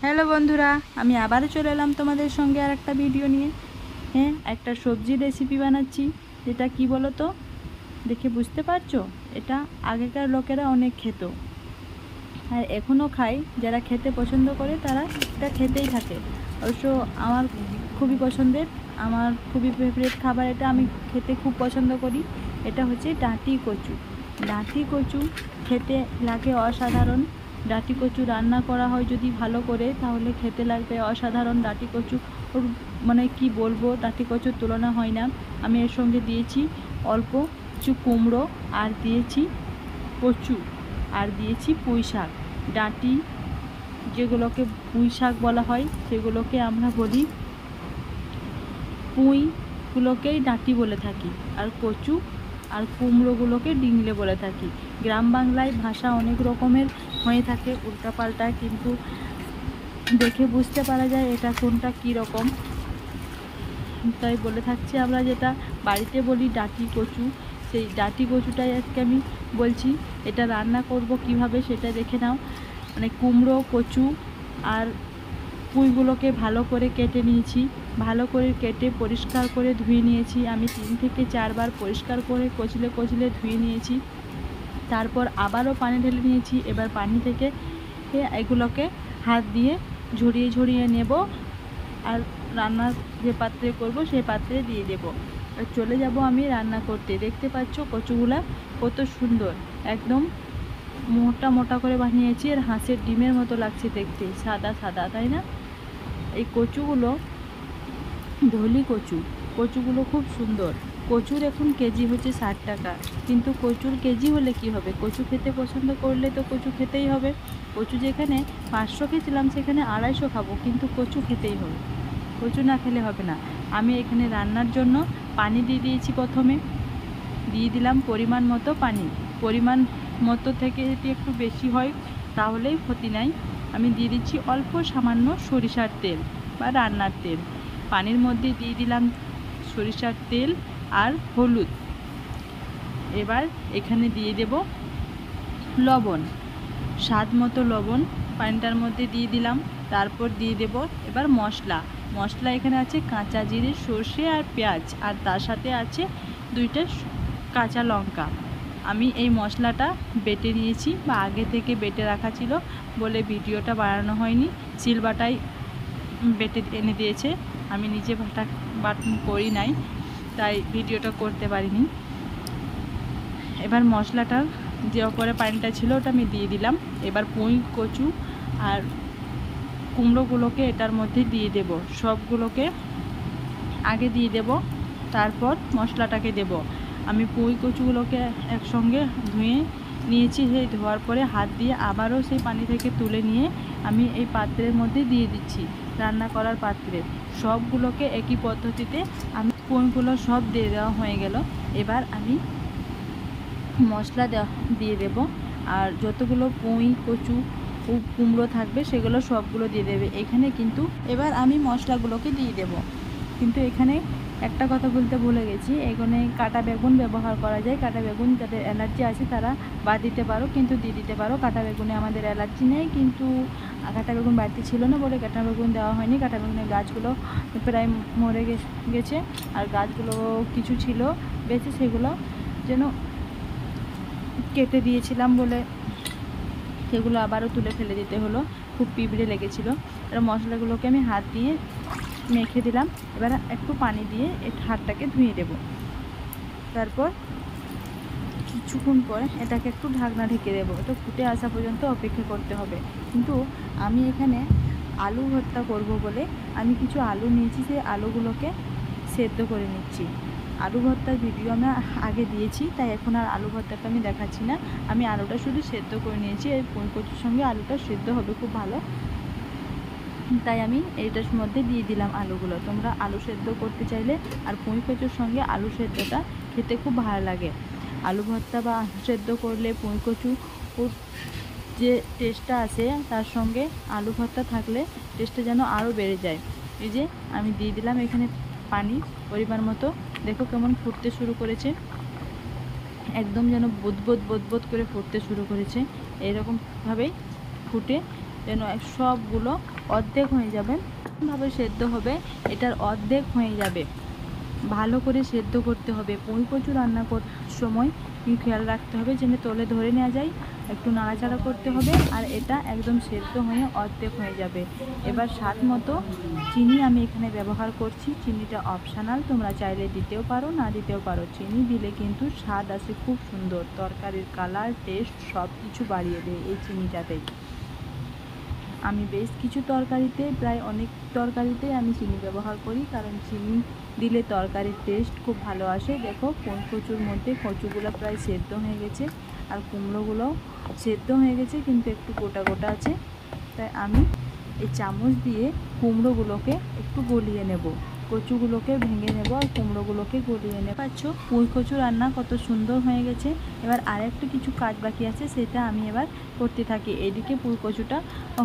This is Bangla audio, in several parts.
হ্যালো বন্ধুরা, আমি আবারও চলে এলাম তোমাদের সঙ্গে আর একটা ভিডিও নিয়ে। হ্যাঁ, একটা সবজির রেসিপি বানাচ্ছি, যেটা কি বলো তো, দেখে বুঝতে পারছো? এটা আগেকার লোকেরা অনেক খেত আর এখনও খায়। যারা খেতে পছন্দ করে তারা এটা খেতেই থাকে। অবশ্য আমার খুবই পছন্দের, আমার খুবই ফেভারিট খাবার এটা, আমি খেতে খুব পছন্দ করি। এটা হচ্ছে ডাঁটি কচু। ডাঁটি কচু খেতে লাগে অসাধারণ। ডাঁটি কচু রান্না করা হয় যদি ভালো করে, তাহলে খেতে লাগবে অসাধারণ। ডাঁটি কচু মানে কি বলবো, ডাঁটি কচুর তুলনা হয় না। আমি এর সঙ্গে দিয়েছি অল্প কিছু কুমড়ো, আর দিয়েছি কচু, আর দিয়েছি পুঁই শাক। ডাঁটি যেগুলোকে পুঁই শাক বলা হয়, সেগুলোকে আমরা বলি পুঁইগুলোকেই ডাঁটি বলে থাকি, আর কচু আর কুমড়োগুলোকে ডিংলে বলে থাকি। গ্রাম বাংলায় ভাষা অনেক রকমের হয়ে থাকে, উল্টাপাল্টা, কিন্তু দেখে বুঝতে পারা যায় এটা কোনটা কী রকম। তাই বলে থাকছি আমরা, যেটা বাড়িতে বলি ডাঁটি কচু, সেই ডাঁটি কচুটাই আজকে আমি বলছি। এটা রান্না করব কিভাবে সেটা দেখে নাও। মানে কুমড়ো, কচু আর পুঁইগুলোকে ভালো করে কেটে নিয়েছি। ভালো করে কেটে পরিষ্কার করে ধুয়ে নিয়েছি। আমি 3 থেকে 4 বার পরিষ্কার করে কচলে কচলে ধুয়ে নিয়েছি। তারপর আবারও পানি ঢেলে নিয়েছি। এবার পানি থেকে এগুলোকে হাত দিয়ে ঝরিয়ে ঝরিয়ে নেব, আর রান্নার যে পাত্রে করব সেই পাত্রে দিয়ে দেব। চলে যাব আমি রান্না করতে। দেখতে পাচ্ছ কচুগুলা কত সুন্দর, একদম মোটা মোটা করে বানিয়েছি, আর হাঁসের ডিমের মতো লাগছে দেখতে, সাদা সাদা, তাই না? এই কচুগুলো ঢলি কচু, কচুগুলো খুব সুন্দর। কচুর এখন কেজি হচ্ছে 60 টাকা, কিন্তু কচুর কেজি হলে কি হবে? কচু খেতে পছন্দ করলে তো কচু খেতেই হবে। কচু যেখানে 500 খেয়েছিলাম, সেখানে 250 খাবো, কিন্তু কচু খেতেই হবে। কচু না খেলে হবে না। আমি এখানে রান্নার জন্য পানি দিয়ে দিয়েছি। প্রথমে দিয়ে দিলাম পরিমাণ মতো পানি। পরিমাণ মতো থেকে যদি একটু বেশি হয় তাহলেই ক্ষতি নাই। আমি দিয়ে দিচ্ছি অল্প সামান্য সরিষার তেল বা রান্নার তেল। পানির মধ্যে দিয়ে দিলাম সরিষার তেল আর হলুদ। এবার এখানে দিয়ে দেব লবণ, স্বাদ মতো লবণ পানিটার মধ্যে দিয়ে দিলাম। তারপর দিয়ে দেব এবার মশলা। মশলা এখানে আছে কাঁচা জিরে, সর্ষে আর পেঁয়াজ, আর তার সাথে আছে 2টা কাঁচা লঙ্কা। আমি এই মশলাটা বেটে নিয়েছি, বা আগে থেকে বেটে রাখা ছিল বলে ভিডিওটা বানানো হয়নি। সিলবাটাই বেটে এনে দিয়েছে, আমি নিজে বাটন করি নাই, তাই ভিডিওটা করতে পারিনি। এবার মশলাটা যে ওপরে পানিটা ছিল ওটা আমি দিয়ে দিলাম। এবার পুঁই, কচু আর কুমড়োগুলোকে এটার মধ্যে দিয়ে দেব। সবগুলোকে আগে দিয়ে দেব, তারপর মশলাটাকে দেব। আমি পুঁই কচুগুলোকে একসঙ্গে ধুয়ে নিয়েছি। সেই ধোয়ার পরে হাত দিয়ে আবারও সেই পানি থেকে তুলে নিয়ে আমি এই পাত্রের মধ্যে দিয়ে দিচ্ছি, রান্না করার পাত্রে। সবগুলোকে একই পদ্ধতিতে আমি পুঁইগুলো সব দিয়ে দেওয়া হয়ে গেল। এবার আমি মশলা দিয়ে দেব, আর যতগুলো পুঁই, কচু ও কুমড়ো থাকবে সেগুলো সবগুলো দিয়ে দেবে এখানে। কিন্তু এবার আমি মশলাগুলোকে দিয়ে দেব। কিন্তু এখানে একটা কথা বলতে ভুলে গেছি, এখানে কাটা বেগুন ব্যবহার করা যায়। কাটা বেগুন যাদের অ্যালার্জি আছে তারা বাদ দিতে পারো, কিন্তু দিয়ে দিতে পারো। কাটা বেগুনে আমাদের অ্যালার্জি নেই, কিন্তু কাটা বেগুন বাড়তি ছিল না বলে কাটা বেগুন দেওয়া হয়নি। কাটা বেগুনের গাছগুলো প্রায় মরে গেছে, আর গাছগুলো কিছু ছিল বেঁচে, সেগুলো যেন কেটে দিয়েছিলাম বলে সেগুলো আবারও তুলে ফেলে দিতে হলো, খুব পিঁপড়ে লেগেছিলো। আর মশলাগুলোকে আমি হাত দিয়ে মেখে দিলাম। এবার একটু পানি দিয়ে এই হাতটাকে ধুয়ে দেব। তারপর কিছুক্ষণ পর এটাকে একটু ঢাকনা ঢেকে দেবো। এটা ফুটে আসা পর্যন্ত অপেক্ষা করতে হবে। কিন্তু আমি এখানে আলু ভর্তা করব বলে আমি কিছু আলু নিয়েছি, সেই আলুগুলোকে সেদ্ধ করে নিচ্ছি। আলু ভর্তার ভিডিও আমি আগে দিয়েছি, তাই এখন আর আলু ভর্তাটা আমি দেখাচ্ছি না। আমি আলুটা শুধু সেদ্ধ করে নিয়েছি। এই পুঁই কচুর সঙ্গে আলুটা সেদ্ধ হবে খুব ভালো, তাই আমি এইটার মধ্যে দিয়ে দিলাম আলুগুলো। তোমরা আলু সেদ্ধ করতে চাইলে, আর পুঁই কচুর সঙ্গে আলু সেদ্ধটা খেতে খুব ভালো লাগে। আলু ভর্তা বা আলু সেদ্ধ করলে পুঁই কচু যে টেস্টটা আসে, তার সঙ্গে আলু ভর্তা থাকলে টেস্টটা যেন আরও বেড়ে যায়। এই যে আমি দিয়ে দিলাম এখানে পানি পরিমাণ মতো। দেখো কেমন ফুটতে শুরু করেছে, একদম যেন বুদবুদ বুদবুদ করে ফুটতে শুরু করেছে। এইরকমভাবেই ফুটে যেন সবগুলো অর্ধেক হয়ে যাবে, ভাবে সেদ্ধ হবে এটার অর্ধেক হয়ে যাবে। ভালো করে সেদ্ধ করতে হবে। পুঁই কচু রান্না করার সময় খেয়াল রাখতে হবে যেন তলে ধরে নেওয়া যায়, একটু নাড়াচাড়া করতে হবে, আর এটা একদম সেদ্ধ হয়ে অর্ধেক হয়ে যাবে। এবার স্বাদ মতো চিনি আমি এখানে ব্যবহার করছি। চিনিটা অপশনাল, তোমরা চাইলে দিতেও পারো, না দিতেও পারো। চিনি দিলে কিন্তু স্বাদ আসে খুব সুন্দর, তরকারির কালার, টেস্ট সব কিছু বাড়িয়ে দেয় এই চিনিটাতেই। আমি বেশ কিছু তরকারিতে, প্রায় অনেক তরকারিতে আমি চিনি ব্যবহার করি, কারণ চিনি দিলে তরকারির টেস্ট খুব ভালো আসে। দেখো পুঁই কচুর মধ্যে কচুগুলো প্রায় সেদ্ধ হয়ে গেছে, আর কুমড়োগুলোও সেদ্ধ হয়ে গেছে, কিন্তু একটু গোটা গোটা আছে। তাই আমি এই চামচ দিয়ে কুমড়োগুলোকে একটু গলিয়ে নেব, কচুগুলোকে ভেঙে নেব আর কুমড়োগুলোকে গলিয়ে নেব। পাচ্ছ পুঁই কচু রান্না কত সুন্দর হয়ে গেছে। এবার আরেকটু কিছু কাজ বাকি আছে, সেটা আমি এবার করতে থাকি। এদিকে পুঁই কচুটা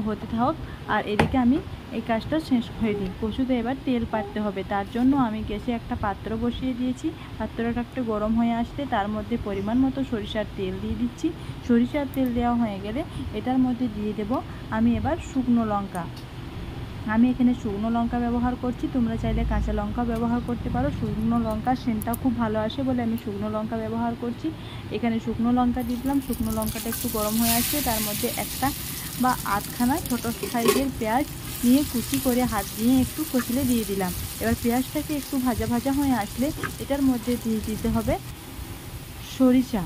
হতে থাক, আর এদিকে আমি এই কাজটা শেষ করে দিই। কচুতে এবার তেল পাড়তে হবে, তার জন্য আমি গ্যাসে একটা পাত্র বসিয়ে দিয়েছি। পাত্রটা একটু গরম হয়ে আসলে তার মধ্যে পরিমাণ মতো সরিষার তেল দিয়ে দিচ্ছি। সরিষার তেল দেওয়া হয়ে গেলে এটার মধ্যে দিয়ে দেব আমি এবার শুকনো লঙ্কা। আমি এখানে শুকনো লঙ্কা ব্যবহার করছি, তোমরা চাইলে কাঁচা লঙ্কা ব্যবহার করতে পারো। শুকনো লঙ্কার সেন্টটা খুব ভালো আসে বলে আমি শুকনো লঙ্কা ব্যবহার করছি। এখানে শুকনো লঙ্কা দিয়ে দিলাম। শুকনো লঙ্কাটা একটু গরম হয়ে আসছে, তার মধ্যে একটা বা আধখানা ছোটো সাইজের পেঁয়াজ নিয়ে কুচি করে হাত দিয়ে একটু কচলে দিয়ে দিলাম। এবার পেঁয়াজটাকে একটু ভাজা ভাজা হয়ে আসলে এটার মধ্যে দিয়ে দিতে হবে সরিষা,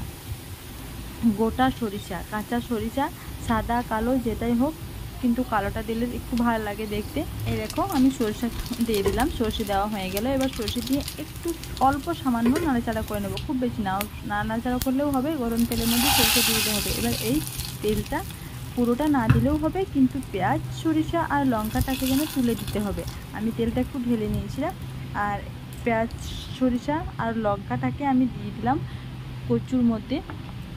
গোটা সরিষা, কাঁচা সরিষা, সাদা কালো যেটাই হোক, কিন্তু কালোটা দিলে একটু ভালো লাগে দেখতে। এই দেখো আমি সরষে দিয়ে দিলাম। সরষে দেওয়া হয়ে গেল। এবার সরষে দিয়ে একটু অল্প সামান্য নাড়াচাড়া করে নেব, খুব বেশি নাড়াচাড়া করলেও হবে। গরম তেলের মধ্যে সরষে দিয়ে দিতে হবে। এবার এই তেলটা পুরোটা না দিলেও হবে, কিন্তু পেঁয়াজ, সরিষা আর লঙ্কাটাকে যেন তুলে দিতে হবে। আমি তেলটা একটু ঢেলে নিয়েছিলাম, আর পেঁয়াজ, সরিষা আর লঙ্কাটাকে আমি দিয়ে দিলাম কচুর মধ্যে।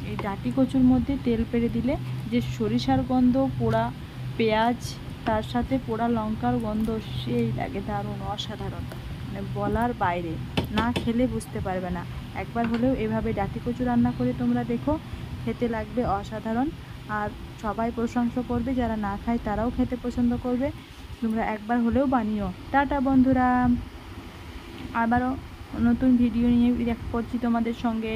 এই ডাঁটি কচুর মধ্যে তেল পেড়ে দিলে যে সরিষার গন্ধ, পোড়া পেঁয়াজ, তার সাথে পোড়া লঙ্কার গন্ধ, সেই লাগে দারুণ, অসাধারণ, মানে বলার বাইরে। না খেলে বুঝতে পারবে না। একবার হলেও এভাবে ডাঁটি কচু রান্না করে তোমরা দেখো, খেতে লাগবে অসাধারণ। আর সবাই প্রশংসা করবে, যারা না খায় তারাও খেতে পছন্দ করবে। তোমরা একবার হলেও বানিও। টাটা বন্ধুরা, আবারও নতুন ভিডিও নিয়ে দেখা করছি তোমাদের সঙ্গে।